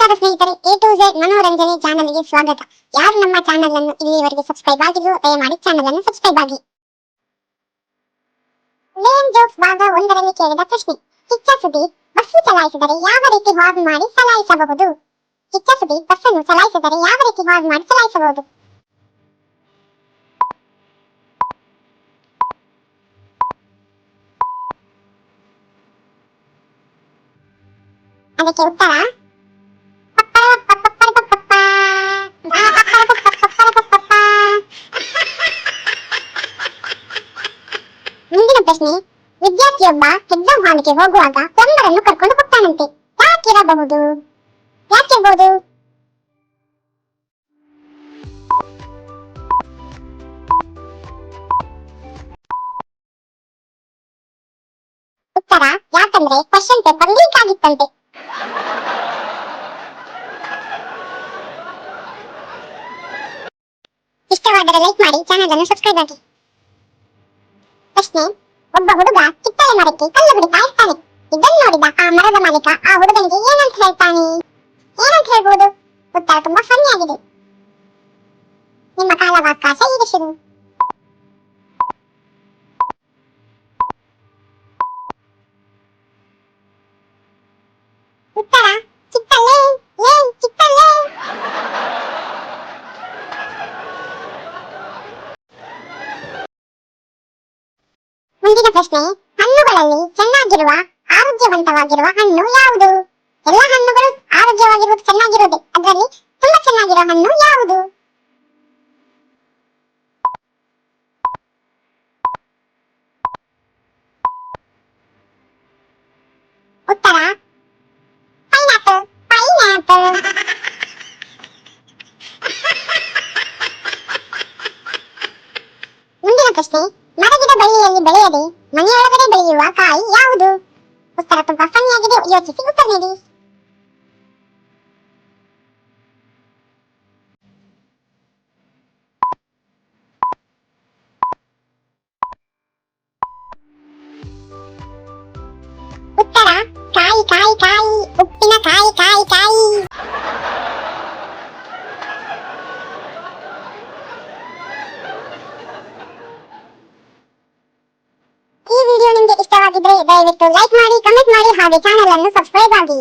ನಮಸ್ಕಾರ ಸ್ನೇಹಿತರೆ, A to Z ಮನೋರಂಜನೆ ಚಾನಲ್ಗೆ ಸ್ವಾಗತ. ಯಾರು ನಮ್ಮ ಚಾನಲ್ ಅನ್ನು ಇಲ್ಲಿವರೆಗೆ ಸಬ್ಸ್ಕ್ರೈಬ್ ಆಗಿದೆಯೋ ದಯಮಾಡಿ ಚಾನಲ್ ಅನ್ನು ಸಬ್ಸ್ಕ್ರೈಬ್ ಆಗಿ. ಲೇನ್ ಜೋಕ್ಸ್ ಭಾಗ 1ರಲ್ಲಿ ಕೇಳಿದ ಪ್ರಶ್ನೆ. ಕಿಚ್ಚ ಸುದೀಪ್ ಬಸ್ಸು ಚಲಾಯಿಸಿದರೆ ಯಾವ ರೀತಿ ಹಾರ್ನ್ ಮಾಡಿ ಚಲಾಯಿಸಬಹುದು? ಕಿಚ್ಚ ಸುದೀಪ್ ಬಸ್ಸನ್ನು ಚಲಾಯಿಸಿದರೆ ಯಾವ ರೀತಿ ಹಾರ್ನ್ ಮಾಡಿ ಚಲಾಯಿಸಬಹುದು? ಅದಕ್ಕೆ ಉತ್ತರ ಮುಂದಿನ ಪ್ರಶ್ನೆ. ವಿದ್ಯಾರ್ಥಿಯೊಬ್ಬ ಎಕ್ಸಾಮ್ ಹಾಲ್ಗೆ ಹೋಗುವಾಗ ಪ್ಲಂಬರನ್ನು ಕರ್ಕೊಂಡು ಹೋಗ್ತಾನಂತೆ. ಯಾಕಿರಬಹುದು? ಯಾಕಿರ್ಬೋದು? ಉತ್ತರ ಯಾಕಂದ್ರೆ ಕ್ವಶನ್ ಪೇಪರ್ ಲೀಕ್ ಆಗಿತ್ತಂತೆ. ಇಷ್ಟವಾದರೆ ಲೈಕ್ ಮಾಡಿ, ಚಾನಲ್ ಅನ್ನು ಸಬ್ಸ್ಕ್ರೈಬ್ ಆಗಿ. ಪ್ರಶ್ನೆ. ಒಬ್ಬ ಹುಡುಗ ಕಿತ್ತಳೆ ಮರಕ್ಕೆ ಕಲ್ಲು ಬಿಡ್ತಾ ಇರ್ತಾನೆ. ಇದನ್ನು ನೋಡಿದ ಆ ಮರದ ಮಾಲೀಕ ಆ ಹುಡುಗನಿಗೆ ಏನಂತ ಹೇಳ್ತಾನೆ? ಏನಂತ ಹೇಳ್ಬೋದು? ಉತ್ತರ ತುಂಬಾ ಫನ್ನಿ ಆಗಿದೆ. ನಿಮ್ಮ ಕಾಲಾವಕಾಶ ಈಗ ಶುರು. ಉತ್ತರ ಕಿತ್ತಳೆ ಕಿತ್ತಳೆ. ಮುಂದಿನ ಪ್ರಶ್ನೆ. ಹಣ್ಣುಗಳಲ್ಲಿ ಚೆನ್ನಾಗಿರುವ ಆರೋಗ್ಯವಂತವಾಗಿರುವ ಹಣ್ಣು ಯಾವುದು? ಎಲ್ಲ ಹಣ್ಣುಗಳು ಆರೋಗ್ಯವಾಗಿರುವುದು ಚೆನ್ನಾಗಿರುವುದೇ, ಅದರಲ್ಲಿ ತುಂಬಾ ಚೆನ್ನಾಗಿರೋ ಹಣ್ಣು ಯಾವುದು? ಉತ್ತರ ಪೈನಾಪಲ್. ಮುಂದಿನ ಪ್ರಶ್ನೆ. ಮರಗಿಡ ಬಳ್ಳಿಯಲ್ಲಿ ಬೆಳೆಯದೆ ಮನೆಯೊಳಗಡೆ ಬೆಳೆಯುವ ಕಾಯಿ ಯಾವುದು? ಉತ್ತರ ತುಂಬಾ ಫನ್ನಿಯಾಗಿದೆ, ಯೋಚಿಸಿ ಉತ್ತರ ನೀಡಿ. ಉತ್ತರ ಕಾಯಿ, ಉಪ್ಪಿನ ಕಾಯಿ. ಈ ವಿಡಿಯೋ ನಿಮಗೆ ಇಷ್ಟವಾಗಿದ್ರೆ ದಯವಿಟ್ಟು ಲೈಕ್ ಮಾಡಿ, ಕಮೆಂಟ್ ಮಾಡಿ, ಹಾಗೆ ಚಾನಲ್ ಅನ್ನು ಸಬ್ಸ್ಕ್ರೈಬ್ ಆಗಿ.